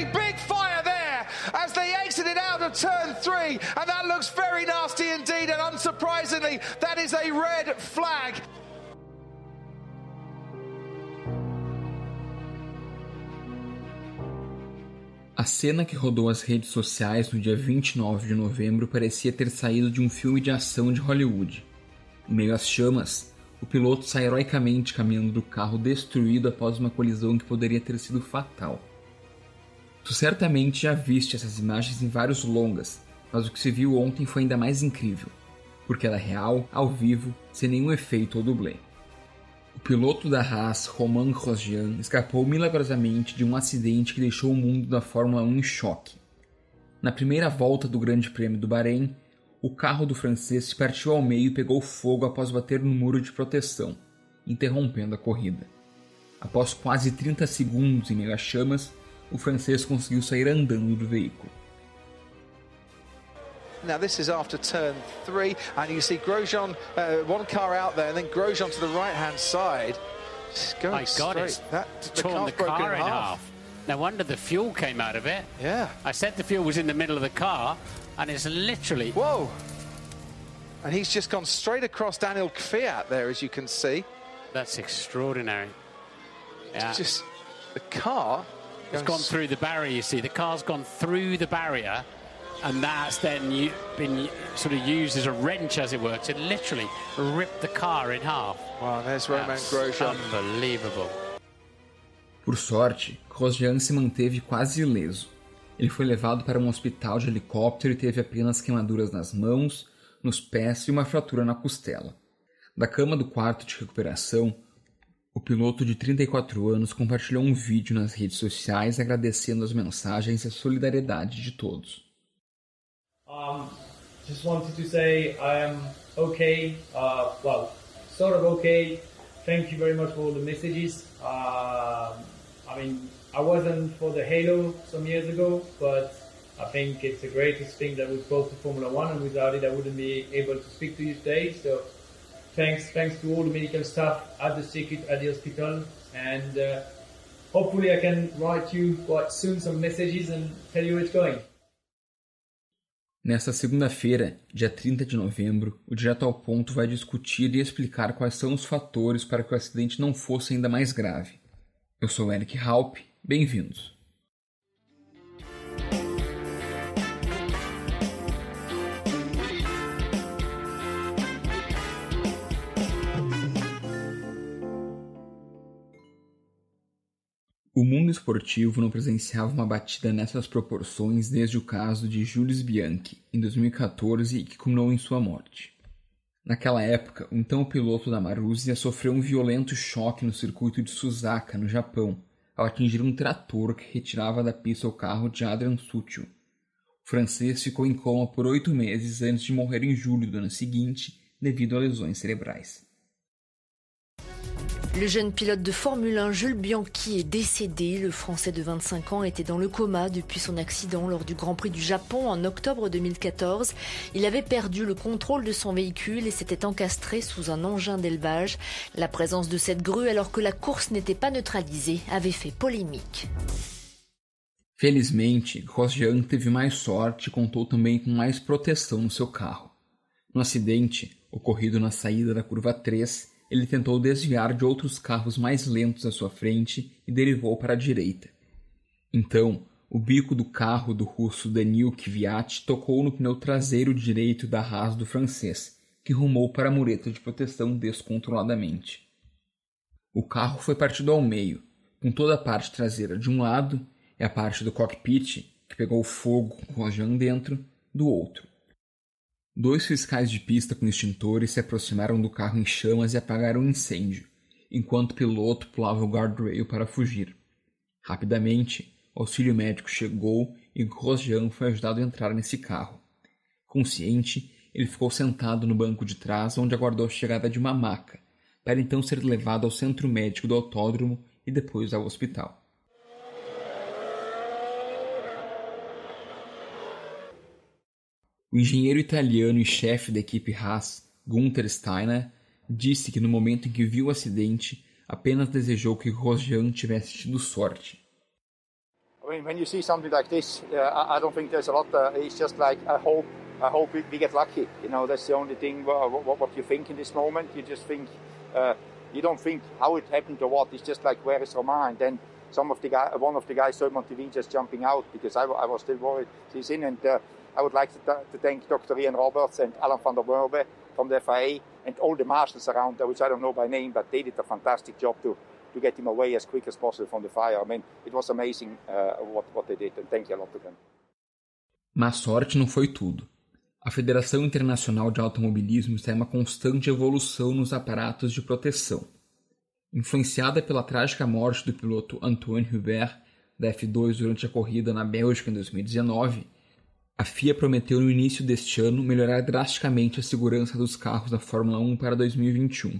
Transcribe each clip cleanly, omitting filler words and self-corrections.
a big fire there as they exited out of turn 3, and that looks very nasty indeed, and unsurprisingly, that is a red flag. A cena que rodou as redes sociais no dia 29 de novembro parecia ter saído de um filme de ação de Hollywood. Em meio às chamas, o piloto sai heroicamente caminhando do carro destruído após uma colisão que poderia ter sido fatal. Tu certamente já viste essas imagens em vários longas, mas o que se viu ontem foi ainda mais incrível, porque era real, ao vivo, sem nenhum efeito ou dublê. O piloto da Haas, Romain Grosjean, escapou milagrosamente de um acidente que deixou o mundo da Fórmula 1 em choque. Na primeira volta do Grande Prêmio do Bahrein, o carro do francês se partiu ao meio e pegou fogo após bater no muro de proteção, interrompendo a corrida. Após quase 30 segundos em meio às chamas, o francês conseguiu sair andando do veículo. Now this is after turn 3, and you see Grosjean, one car out there, and then Grosjean to the right-hand side. Just going My God, straight. it's torn the car in half. No wonder the fuel came out of it. Yeah. I said the fuel was in the middle of the car, and it's literally... Whoa! And he's just gone straight across Daniel Kvyat there, as you can see. That's extraordinary. Yeah. It's just the car... It's gone through the barrier, you see. The car's gone through the barrier, and that's then been sort of used as a wrench, as it were, to literally rip the car in half. Wow, there's Romain Grosjean. Unbelievable. Por sorte, Grosjean se manteve quase ileso. Ele foi levado para um hospital de helicóptero e teve apenas queimaduras nas mãos, nos pés e uma fratura na costela. Da cama do quarto de recuperação, o piloto de 34 anos compartilhou um vídeo nas redes sociais agradecendo as mensagens e a solidariedade de todos. Just wanted to say I am okay, sort of okay. Thank you very much for all the messages. I mean, I wasn't for the Halo some years ago, but I think it's the greatest thing that we've brought to Formula One, and without it I wouldn't be able to speak to you today. So thanks to all the medical staff at the circuit, at the hospital, and hopefully I can write you quite soon some messages and tell you where it's going. Nesta segunda-feira, dia 30 de novembro, o Direto ao Ponto vai discutir e explicar quais são os fatores para que o acidente não fosse ainda mais grave. Eu sou Eric Halp, bem-vindos. O mundo esportivo não presenciava uma batida nessas proporções desde o caso de Jules Bianchi, em 2014, e que culminou em sua morte. Naquela época, o então piloto da Marussia sofreu um violento choque no circuito de Suzuka, no Japão, ao atingir um trator que retirava da pista o carro de Adrian Sutil. O francês ficou em coma por 8 meses antes de morrer em julho do ano seguinte, devido a lesões cerebrais. Le jeune pilote de Formule 1 Jules Bianchi est décédé. Le Français de 25 ans était dans le coma depuis son accident lors du Grand Prix du Japon en octobre 2014. Il avait perdu le contrôle de son véhicule et s'était encastré sous un engin d'élevage. La présence de cette grue alors que la course n'était pas neutralisée avait fait polémique. Felizmente, Grosjean teve mais sorte e contou também com mais proteção no seu carro. No acidente, ocorrido na saída da curva 3, ele tentou desviar de outros carros mais lentos à sua frente e derivou para a direita. Então, o bico do carro do russo Daniil Kvyat tocou no pneu traseiro direito da Haas do francês, que rumou para a mureta de proteção descontroladamente. O carro foi partido ao meio, com toda a parte traseira de um lado e a parte do cockpit, que pegou fogo com Grosjean dentro, do outro. 2 fiscais de pista com extintores se aproximaram do carro em chamas e apagaram o incêndio, enquanto o piloto pulava o guardrail para fugir. Rapidamente, o auxílio médico chegou e Grosjean foi ajudado a entrar nesse carro. Consciente, ele ficou sentado no banco de trás, onde aguardou a chegada de uma maca, para então ser levado ao centro médico do autódromo e depois ao hospital. O engenheiro italiano e chefe da equipe Haas, Günther Steiner, disse que no momento em que viu o acidente, apenas desejou que Grosjean tivesse tido sorte. I mean, when you see something like this, I don't think there's a lot. It's just like I hope we get lucky. You know, that's the only thing. What you think in this moment, you just think. You don't think how it happened or what. It's just like, where is Romain? And then one of the guys saw him on TV just jumping out, because I was still worried he's in. And I would like to thank Dr. Ian Roberts and Alan van der Merwe from the FIA and all the marshals around there, which I don't know by name, but they did a fantastic job to get him away as quick as possible from the fire. I mean, it was amazing what they did, and thank you a lot to them. Mas sorte não foi tudo. A Federação Internacional de Automobilismo está em uma constante evolução nos aparatos de proteção. Influenciada pela trágica morte do piloto Antoine Hubert, da F2 durante a corrida na Bélgica em 2019, a FIA prometeu no início deste ano melhorar drasticamente a segurança dos carros da Fórmula 1 para 2021.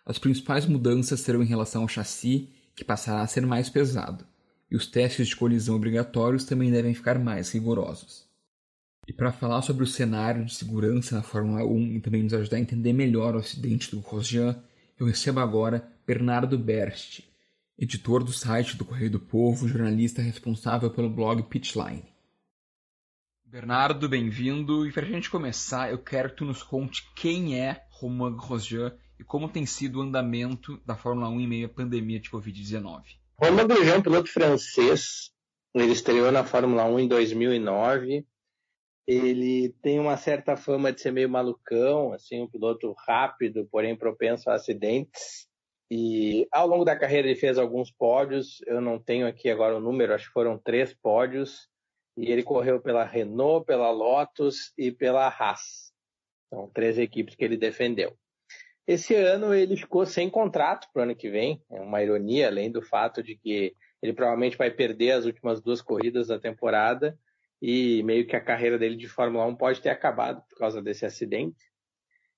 As principais mudanças serão em relação ao chassi, que passará a ser mais pesado, e os testes de colisão obrigatórios também devem ficar mais rigorosos. E para falar sobre o cenário de segurança na Fórmula 1 e também nos ajudar a entender melhor o acidente do Grosjean, eu recebo agora Bernardo Berst, editor do site do Correio do Povo, jornalista responsável pelo blog Pitline. Bernardo, bem-vindo. E para a gente começar, eu quero que tu nos conte quem é Romain Grosjean e como tem sido o andamento da Fórmula 1 em meio à pandemia de Covid-19. Romain Grosjean é um piloto francês. Ele estreou na Fórmula 1 em 2009. Ele tem uma certa fama de ser meio malucão, assim, um piloto rápido, porém propenso a acidentes. E ao longo da carreira ele fez alguns pódios. Eu não tenho aqui agora o número, acho que foram 3 pódios. E ele correu pela Renault, pela Lotus e pela Haas. São 3 equipes que ele defendeu. Esse ano ele ficou sem contrato para o ano que vem. É uma ironia, além do fato de que ele provavelmente vai perder as últimas 2 corridas da temporada. E meio que a carreira dele de Fórmula 1 pode ter acabado por causa desse acidente.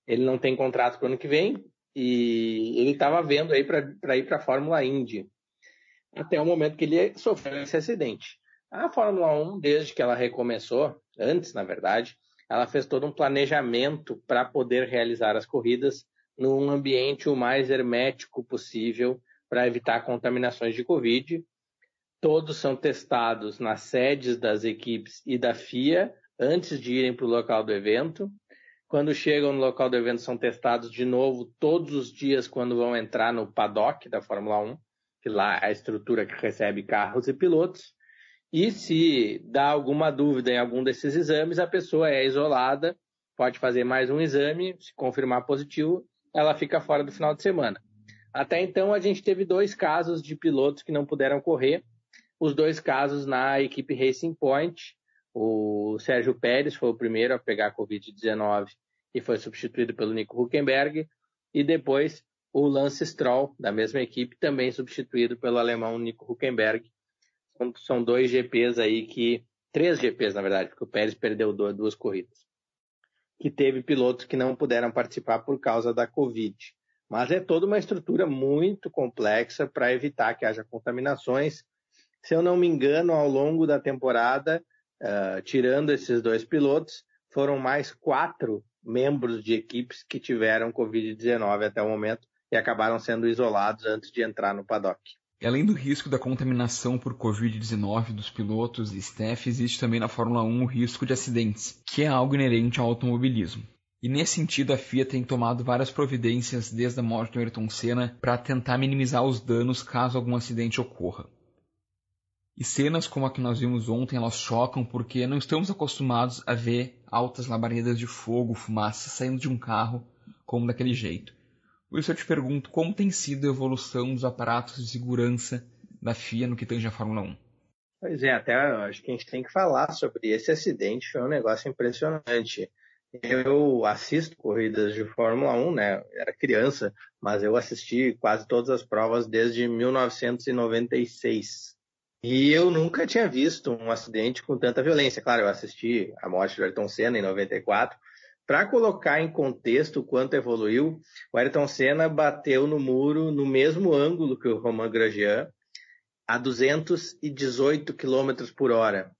Ele não tem contrato para o ano que vem e ele estava vendo aí para ir para a Fórmula Indy, até o momento que ele sofreu esse acidente. A Fórmula 1, desde que ela recomeçou, antes na verdade, ela fez todo um planejamento para poder realizar as corridas num ambiente o mais hermético possível para evitar contaminações de Covid. Todos são testados nas sedes das equipes e da FIA antes de irem para o local do evento. Quando chegam no local do evento, são testados de novo todos os dias quando vão entrar no paddock da Fórmula 1, que lá é a estrutura que recebe carros e pilotos. E se dá alguma dúvida em algum desses exames, a pessoa é isolada, pode fazer mais um exame, se confirmar positivo, ela fica fora do final de semana. Até então, a gente teve 2 casos de pilotos que não puderam correr. Os 2 casos na equipe Racing Point. O Sérgio Pérez foi o primeiro a pegar a Covid-19 e foi substituído pelo Nico Hülkenberg. E depois o Lance Stroll, da mesma equipe, também substituído pelo alemão Nico Hülkenberg. São 2 GPs aí 3 GPs, na verdade, porque o Pérez perdeu 2 corridas. Que teve pilotos que não puderam participar por causa da Covid. Mas é toda uma estrutura muito complexa para evitar que haja contaminações. Se eu não me engano, ao longo da temporada, tirando esses 2 pilotos, foram mais 4 membros de equipes que tiveram Covid-19 até o momento e acabaram sendo isolados antes de entrar no paddock. E além do risco da contaminação por Covid-19 dos pilotos e staff, existe também na Fórmula 1 o risco de acidentes, que é algo inerente ao automobilismo. E nesse sentido, a FIA tem tomado várias providências desde a morte do Ayrton Senna para tentar minimizar os danos caso algum acidente ocorra. E cenas como a que nós vimos ontem, elas chocam porque não estamos acostumados a ver altas labaredas de fogo, fumaça saindo de um carro como daquele jeito. Por isso eu te pergunto, como tem sido a evolução dos aparatos de segurança da FIA no que tange a Fórmula 1? Pois é, até acho que a gente tem que falar sobre esse acidente, foi um negócio impressionante. Eu assisto corridas de Fórmula 1, né? Eu era criança, mas eu assisti quase todas as provas desde 1996. E eu nunca tinha visto um acidente com tanta violência. Claro, eu assisti a morte do Ayrton Senna em 94. Para colocar em contexto o quanto evoluiu, o Ayrton Senna bateu no muro no mesmo ângulo que o Romain Grosjean, a 218 km por hora.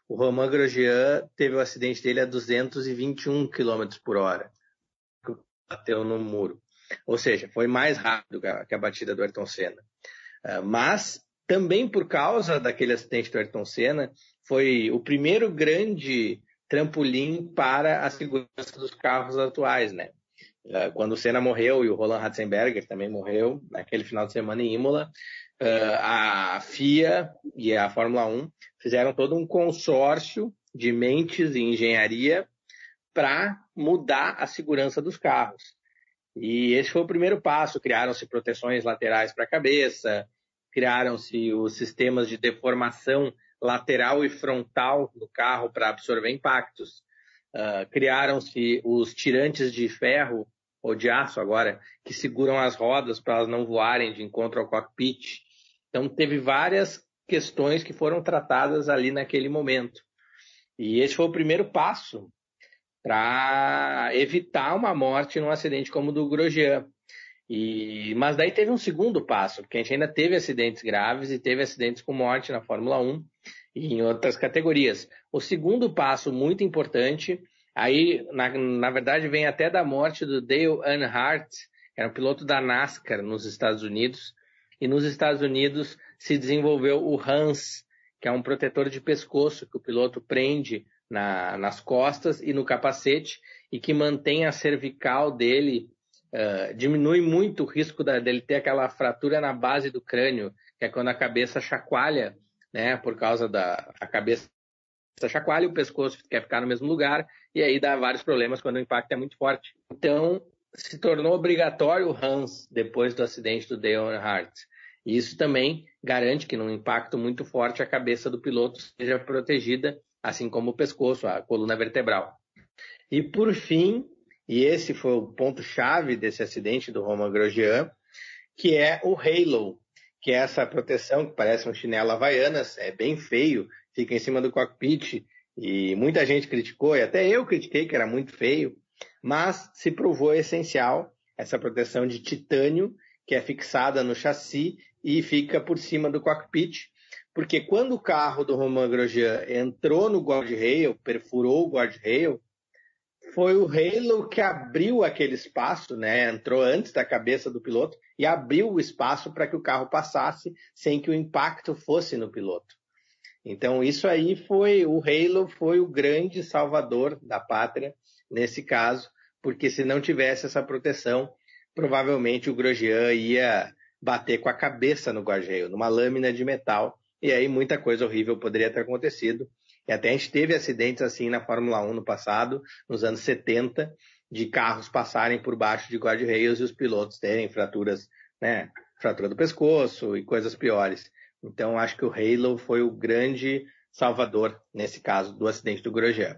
O Romain Grosjean teve o acidente dele a 221 km por hora. Bateu no muro. Ou seja, foi mais rápido que a batida do Ayrton Senna. Mas também por causa daquele acidente do Ayrton Senna, foi o primeiro grande trampolim para a segurança dos carros atuais, né? Quando o Senna morreu e o Roland Ratzenberger também morreu, naquele final de semana em Imola, a FIA e a Fórmula 1 fizeram todo um consórcio de mentes e engenharia para mudar a segurança dos carros. E esse foi o primeiro passo. Criaram-se proteções laterais para a cabeça, criaram-se os sistemas de deformação lateral e frontal do carro para absorver impactos. Criaram-se os tirantes de ferro, ou de aço agora, que seguram as rodas para elas não voarem de encontro ao cockpit. Então, teve várias questões que foram tratadas ali naquele momento. E esse foi o primeiro passo para evitar uma morte num acidente como o do Grosjean. Mas daí teve um segundo passo, porque a gente ainda teve acidentes graves e teve acidentes com morte na Fórmula 1 e em outras categorias. O segundo passo, muito importante, aí na verdade vem até da morte do Dale Earnhardt, que era um piloto da NASCAR nos Estados Unidos, e nos Estados Unidos se desenvolveu o Hans, que é um protetor de pescoço que o piloto prende nas costas e no capacete e que mantém a cervical dele, diminui muito o risco dele ter aquela fratura na base do crânio, que é quando a cabeça chacoalha, né, por causa a cabeça chacoalha e o pescoço quer ficar no mesmo lugar, e aí dá vários problemas quando o impacto é muito forte. Então, se tornou obrigatório o Hans depois do acidente do Dale Earnhardt. E isso também garante que num impacto muito forte a cabeça do piloto seja protegida, assim como o pescoço, a coluna vertebral. E por fim, e esse foi o ponto-chave desse acidente do Romain Grosjean, que é o Halo, que é essa proteção que parece um chinelo Havaianas, é bem feio, fica em cima do cockpit, e muita gente criticou, e até eu critiquei que era muito feio, mas se provou essencial essa proteção de titânio, que é fixada no chassi e fica por cima do cockpit, porque quando o carro do Romain Grosjean entrou no guardrail, perfurou o guardrail, foi o Halo que abriu aquele espaço, né? Entrou antes da cabeça do piloto e abriu o espaço para que o carro passasse sem que o impacto fosse no piloto. Então isso aí o Halo foi o grande salvador da pátria nesse caso, porque se não tivesse essa proteção, provavelmente o Grosjean ia bater com a cabeça no guardrail, numa lâmina de metal, e aí muita coisa horrível poderia ter acontecido. E até a gente teve acidentes assim na Fórmula 1 no passado, nos anos 70, de carros passarem por baixo de guardrails e os pilotos terem fraturas, né? Fratura do pescoço e coisas piores. Então acho que o Halo foi o grande salvador, nesse caso, do acidente do Grosjean.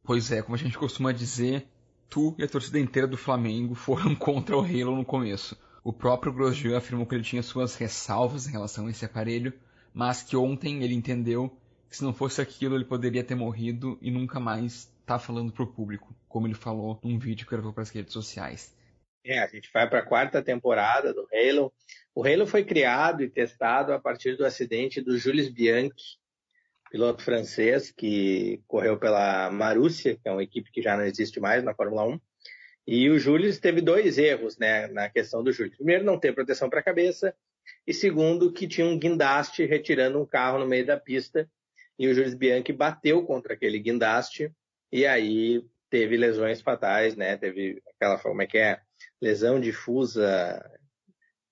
Pois é, como a gente costuma dizer, tu e a torcida inteira do Flamengo foram contra o Halo no começo. O próprio Grosjean afirmou que ele tinha suas ressalvas em relação a esse aparelho, mas que ontem ele entendeu que se não fosse aquilo ele poderia ter morrido e nunca mais tá falando pro público, como ele falou num vídeo que gravou para as redes sociais. A gente vai para a 4ª temporada do Halo. O Halo foi criado e testado a partir do acidente do Jules Bianchi, piloto francês que correu pela Marussia, que é uma equipe que já não existe mais na Fórmula 1. E o Jules teve 2 erros, né, na questão do Jules. Primeiro, não ter proteção para a cabeça, e segundo, que tinha um guindaste retirando um carro no meio da pista, e o Jules Bianchi bateu contra aquele guindaste, e aí teve lesões fatais, né, teve aquela forma que é lesão difusa,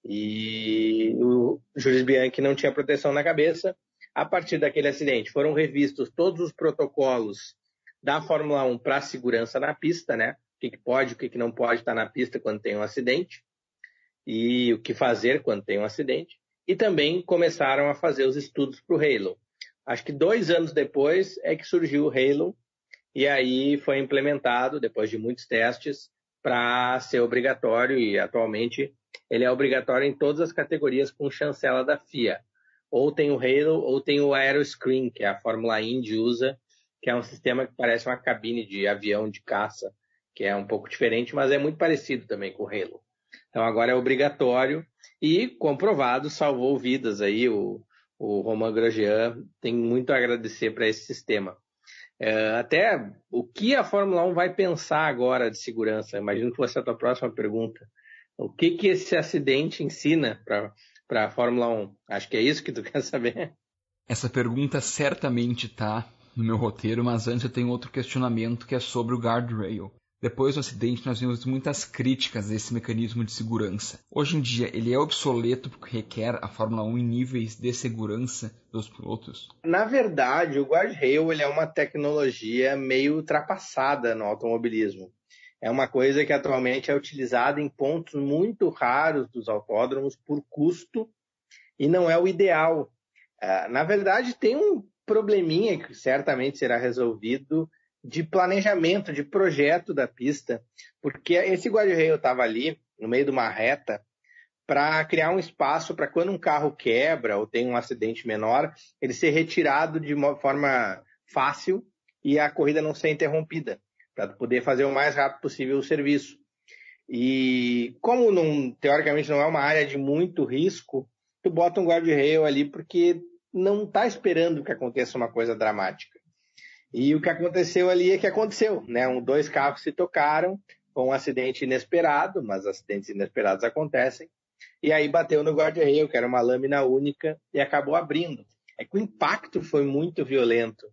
e o Jules Bianchi não tinha proteção na cabeça. A partir daquele acidente foram revistos todos os protocolos da Fórmula 1 para segurança na pista, né, o que pode, o que não pode estar na pista quando tem um acidente, e o que fazer quando tem um acidente, e também começaram a fazer os estudos para o Halo. Acho que 2 anos depois é que surgiu o Halo, e aí foi implementado, depois de muitos testes, para ser obrigatório, e atualmente ele é obrigatório em todas as categorias com chancela da FIA. Ou tem o Halo, ou tem o Aeroscreen, que a Fórmula Indy usa, que é um sistema que parece uma cabine de avião de caça, que é um pouco diferente, mas é muito parecido também com o Halo. Então agora é obrigatório e comprovado, salvou vidas aí. O Romain Grosjean tem muito a agradecer para esse sistema. Até o que a Fórmula 1 vai pensar agora de segurança? Imagino que fosse a tua próxima pergunta. O que esse acidente ensina para para a Fórmula 1? Acho que é isso que tu quer saber. Essa pergunta certamente está no meu roteiro, mas antes eu tenho outro questionamento que é sobre o guardrail. Depois do acidente, nós vimos muitas críticas a esse mecanismo de segurança. Hoje em dia, ele é obsoleto porque requer a Fórmula 1 em níveis de segurança dos pilotos? Na verdade, o guardrail ele é uma tecnologia meio ultrapassada no automobilismo. É uma coisa que atualmente é utilizada em pontos muito raros dos autódromos por custo e não é o ideal. Na verdade, tem um probleminha que certamente será resolvido de planejamento, de projeto da pista, porque esse guardrail estava ali, no meio de uma reta, para criar um espaço para quando um carro quebra ou tem um acidente menor, ele ser retirado de uma forma fácil e a corrida não ser interrompida, para poder fazer o mais rápido possível o serviço. E como teoricamente não é uma área de muito risco, tu bota um guardrail ali porque não está esperando que aconteça uma coisa dramática. E o que aconteceu ali é que aconteceu, né? 2 carros se tocaram, foi um acidente inesperado, mas acidentes inesperados acontecem, e aí bateu no guardrail, que era uma lâmina única, e acabou abrindo. É que o impacto foi muito violento,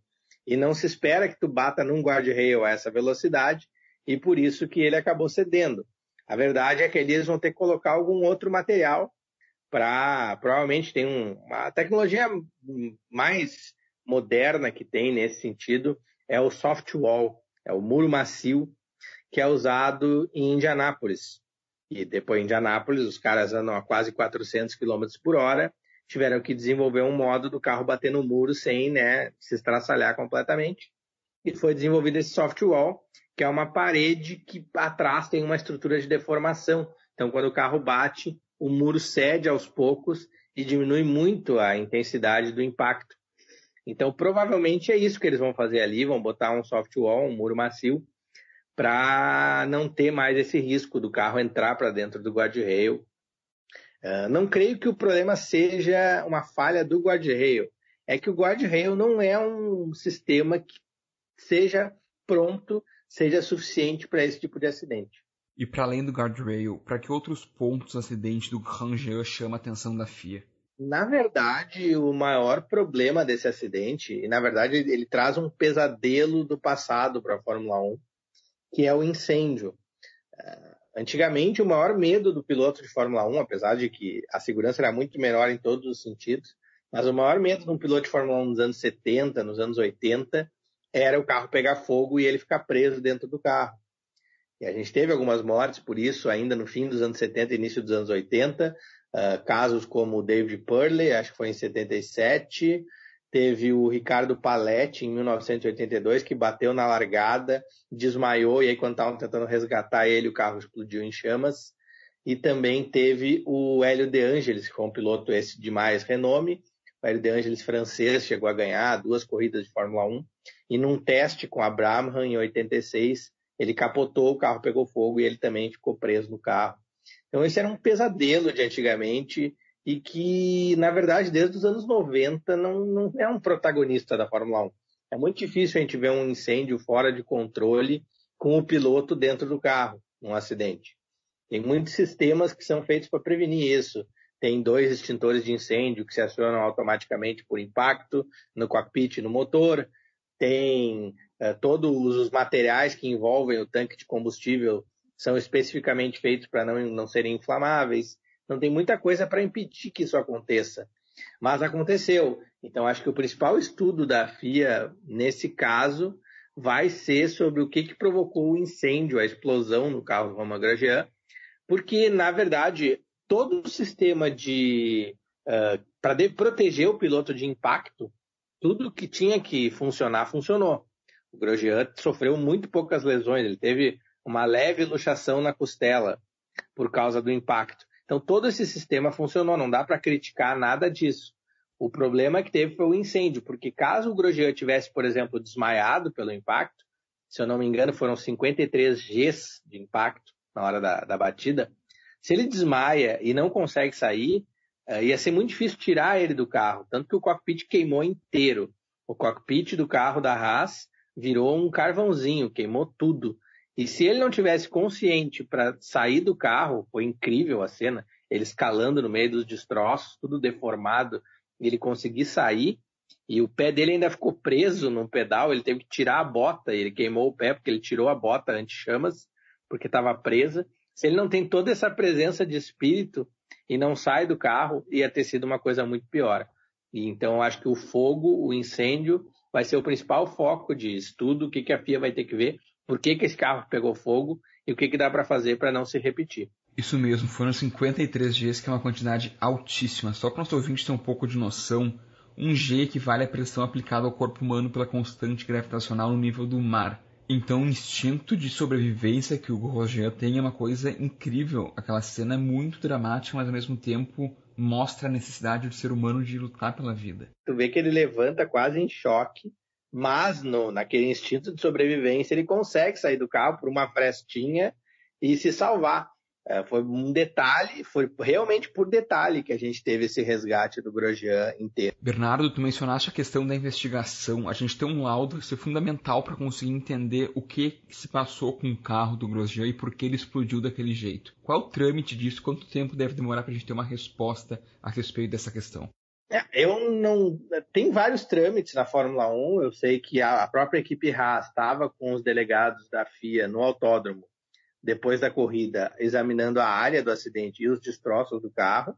e não se espera que tu bata num guardrail a essa velocidade, e por isso que ele acabou cedendo. A verdade é que eles vão ter que colocar algum outro material provavelmente tem uma tecnologia mais moderna que tem nesse sentido, é o soft wall, é o muro macio, que é usado em Indianápolis. E depois em Indianápolis, os caras andam a quase 400 km por hora, tiveram que desenvolver um modo do carro bater no muro sem, né, se estraçalhar completamente. E foi desenvolvido esse soft wall, que é uma parede que atrás tem uma estrutura de deformação. Então, quando o carro bate, o muro cede aos poucos e diminui muito a intensidade do impacto. Então, provavelmente é isso que eles vão fazer ali, vão botar um soft wall, um muro macio, para não ter mais esse risco do carro entrar para dentro do guardrail. Não creio que o problema seja uma falha do guardrail. É que o guardrail não é um sistema que seja pronto, seja suficiente para esse tipo de acidente. E para além do guardrail, para que outros pontos do acidente do Grosjean chama a atenção da FIA? Na verdade, o maior problema desse acidente, e na verdade ele traz um pesadelo do passado para a Fórmula 1, que é o incêndio. Antigamente, o maior medo do piloto de Fórmula 1, apesar de que a segurança era muito menor em todos os sentidos, mas o maior medo de um piloto de Fórmula 1 nos anos 70, nos anos 80, era o carro pegar fogo e ele ficar preso dentro do carro. E a gente teve algumas mortes por isso ainda no fim dos anos 70 e início dos anos 80, casos como o David Purley, acho que foi em 77, teve o Ricardo Paletti em 1982, que bateu na largada, desmaiou, e aí quando estavam tentando resgatar ele, o carro explodiu em chamas. E também teve o Hélio De Angelis, que foi um piloto esse de mais renome. O Hélio De Angelis francês chegou a ganhar 2 corridas de Fórmula 1, e num teste com a Brabham em 86, ele capotou, o carro pegou fogo e ele também ficou preso no carro. Então esse era um pesadelo de antigamente e que, na verdade, desde os anos 90 não é um protagonista da Fórmula 1. É muito difícil a gente ver um incêndio fora de controle com o piloto dentro do carro, num acidente. Tem muitos sistemas que são feitos para prevenir isso. Tem 2 extintores de incêndio que se acionam automaticamente por impacto no cockpit e no motor. Tem todos os materiais que envolvem o tanque de combustível são especificamente feitos para não serem inflamáveis. Então tem muita coisa para impedir que isso aconteça. Mas aconteceu. Então acho que o principal estudo da FIA nesse caso vai ser sobre o que provocou o incêndio, a explosão no carro do Romain Grosjean, porque, na verdade, todo o sistema para proteger o piloto de impacto, tudo que tinha que funcionar, funcionou. O Grosjean sofreu muito poucas lesões, ele teve uma leve luxação na costela por causa do impacto. Então todo esse sistema funcionou, não dá para criticar nada disso. O problema que teve foi o incêndio, porque caso o Grosjean tivesse, por exemplo, desmaiado pelo impacto, se eu não me engano foram 53 Gs de impacto na hora da batida, se ele desmaia e não consegue sair, ia ser muito difícil tirar ele do carro, tanto que o cockpit queimou inteiro. O cockpit do carro da Haas virou um carvãozinho, queimou tudo. E se ele não tivesse consciente para sair do carro, foi incrível a cena, ele escalando no meio dos destroços, tudo deformado, e ele conseguir sair, e o pé dele ainda ficou preso no pedal, ele teve que tirar a bota, ele queimou o pé porque ele tirou a bota anti-chamas, porque estava presa. Se ele não tem toda essa presença de espírito e não sai do carro, ia ter sido uma coisa muito pior. E então eu acho que o fogo, o incêndio, vai ser o principal foco de estudo, o que a FIA vai ter que ver, por que esse carro pegou fogo e o que dá para fazer para não se repetir. Isso mesmo, foram 53 Gs, que é uma quantidade altíssima. Só para o nosso ouvinte ter um pouco de noção, 1 G equivale à pressão aplicada ao corpo humano pela constante gravitacional no nível do mar. Então o instinto de sobrevivência que o Grosjean tem é uma coisa incrível. Aquela cena é muito dramática, mas ao mesmo tempo mostra a necessidade do ser humano de lutar pela vida. Tu vê que ele levanta quase em choque, mas naquele instinto de sobrevivência ele consegue sair do carro por uma frestinha e se salvar. Foi um detalhe, foi realmente por detalhe que a gente teve esse resgate do Grosjean inteiro. Bernardo, tu mencionaste a questão da investigação. A gente tem um laudo que é fundamental para conseguir entender o que se passou com o carro do Grosjean e por que ele explodiu daquele jeito. Qual é o trâmite disso? Quanto tempo deve demorar para a gente ter uma resposta a respeito dessa questão? Tem vários trâmites na Fórmula 1. Eu sei que a própria equipe Haas estava com os delegados da FIA no autódromo depois da corrida, examinando a área do acidente e os destroços do carro.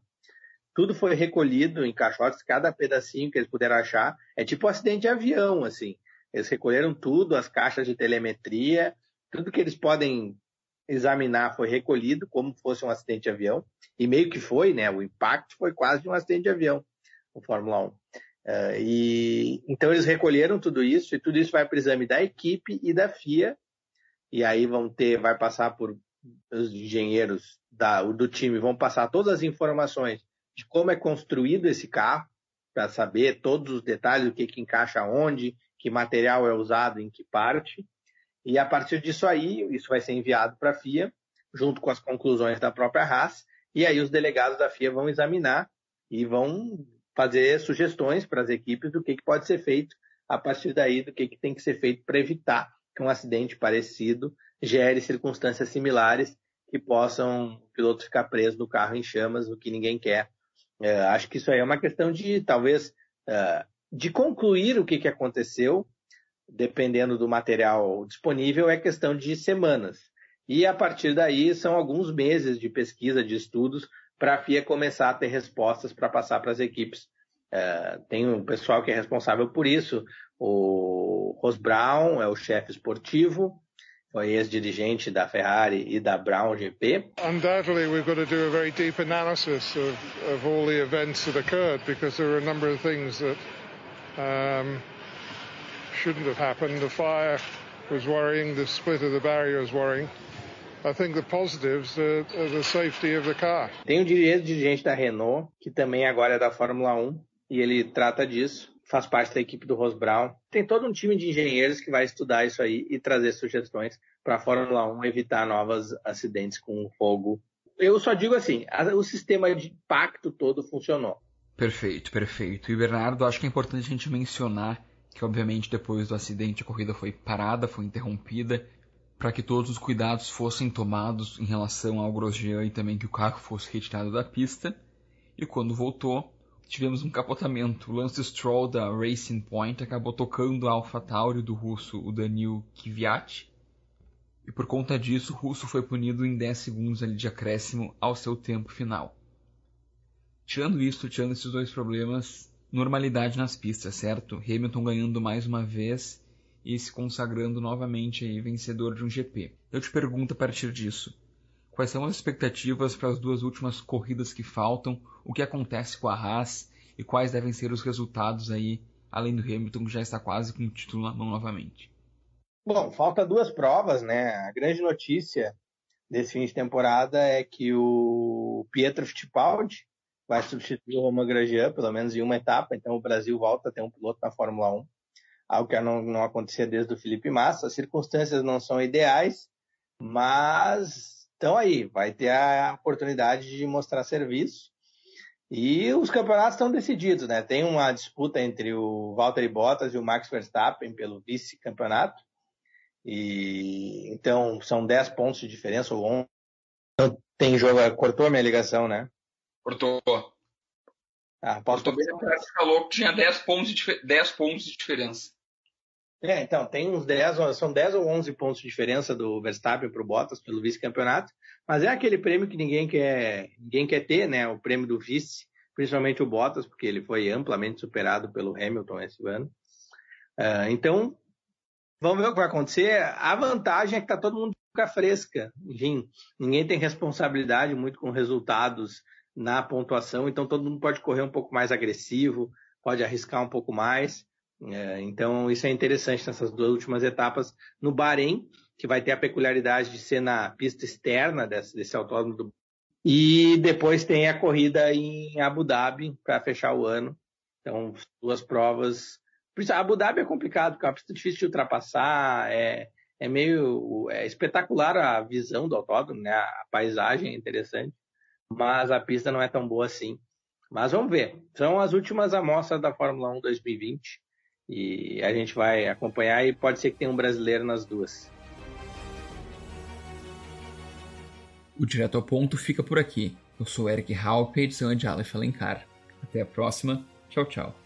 Tudo foi recolhido em caixotes, cada pedacinho que eles puderam achar. É tipo um acidente de avião, assim. Eles recolheram tudo, as caixas de telemetria, tudo que eles podem examinar foi recolhido como fosse um acidente de avião. E meio que foi, né? O impacto foi quase um acidente de avião no Fórmula 1. Então eles recolheram tudo isso, e tudo isso vai para o exame da equipe e da FIA. E aí vai passar por os engenheiros do time, vão passar todas as informações de como é construído esse carro, para saber todos os detalhes, o que encaixa onde, que material é usado em que parte. E a partir disso aí, isso vai ser enviado para a FIA, junto com as conclusões da própria Haas, e aí os delegados da FIA vão examinar e vão fazer sugestões para as equipes do que pode ser feito a partir daí, do que tem que ser feito para evitar que um acidente parecido gere circunstâncias similares que possam o piloto ficar preso no carro em chamas, o que ninguém quer. Acho que isso aí é uma questão de, talvez, de concluir o que aconteceu, dependendo do material disponível, é questão de semanas. E a partir daí são alguns meses de pesquisa, de estudos, para a FIA começar a ter respostas para passar para as equipes. Tem um pessoal que é responsável por isso. O Ross Brown é o chefe esportivo, foi ex-dirigente da Ferrari e da Brown GP. Undoubtedly we've got to do a very deep analysis of all the events that occurred, because there are a number of things that shouldn't have happened. The fire was worrying, the split of the barrier was worrying. I think the positives are the safety of the car. Tem um dirigente da Renault, que também agora é da Fórmula 1, e ele trata disso, faz parte da equipe do Ross Brown. Tem todo um time de engenheiros que vai estudar isso aí e trazer sugestões para a Fórmula 1 evitar novos acidentes com fogo. Eu só digo assim, o sistema de impacto todo funcionou. Perfeito. E Bernardo, acho que é importante a gente mencionar que, obviamente, depois do acidente a corrida foi parada, foi interrompida, para que todos os cuidados fossem tomados em relação ao Grosjean e também que o carro fosse retirado da pista. E quando voltou, tivemos um capotamento. O Lance Stroll da Racing Point acabou tocando a AlphaTauri do russo, o Daniil Kvyat. E por conta disso, o russo foi punido em 10 segundos ali de acréscimo ao seu tempo final. Tirando esses dois problemas, normalidade nas pistas, certo? Hamilton ganhando mais uma vez e se consagrando novamente aí vencedor de um GP. Eu te pergunto a partir disso, quais são as expectativas para as duas últimas corridas que faltam? O que acontece com a Haas e quais devem ser os resultados aí, além do Hamilton, que já está quase com o título na mão novamente? Bom, falta 2 provas, né? A grande notícia desse fim de temporada é que o Pietro Fittipaldi vai substituir o Romain Grosjean, pelo menos em uma etapa, então o Brasil volta a ter um piloto na Fórmula 1, algo que não acontecia desde o Felipe Massa. As circunstâncias não são ideais, mas estão aí, vai ter a oportunidade de mostrar serviço. E os campeonatos estão decididos, né? Tem uma disputa entre o Valtteri Bottas e o Max Verstappen pelo vice-campeonato. E então são 10 pontos de diferença ou 11. Então tem jogo. Cortou a minha ligação, né? Cortou. Posso bem, falou que tinha 10 pontos de diferença. Então, tem uns 10, são 10 ou 11 pontos de diferença do Verstappen para o Bottas pelo vice-campeonato, mas é aquele prêmio que ninguém quer ter, né? O prêmio do vice, principalmente o Bottas, porque ele foi amplamente superado pelo Hamilton esse ano. Então, vamos ver o que vai acontecer. A vantagem é que está todo mundo com a fresca. Enfim, ninguém tem responsabilidade muito com resultados na pontuação, então todo mundo pode correr um pouco mais agressivo, pode arriscar um pouco mais. Então isso é interessante nessas 2 últimas etapas no Bahrein, que vai ter a peculiaridade de ser na pista externa desse autódromo e depois tem a corrida em Abu Dhabi para fechar o ano. Então 2 provas. Abu Dhabi é complicado, porque é uma pista difícil de ultrapassar, é espetacular a visão do autódromo, né? A paisagem é interessante, mas a pista não é tão boa assim. Mas vamos ver. São as últimas amostras da Fórmula 1 2020 e a gente vai acompanhar e pode ser que tenha um brasileiro nas 2. O Direto ao Ponto fica por aqui. Eu sou Eric Halpe, edição de Aleph Alencar. Até a próxima. Tchau, tchau.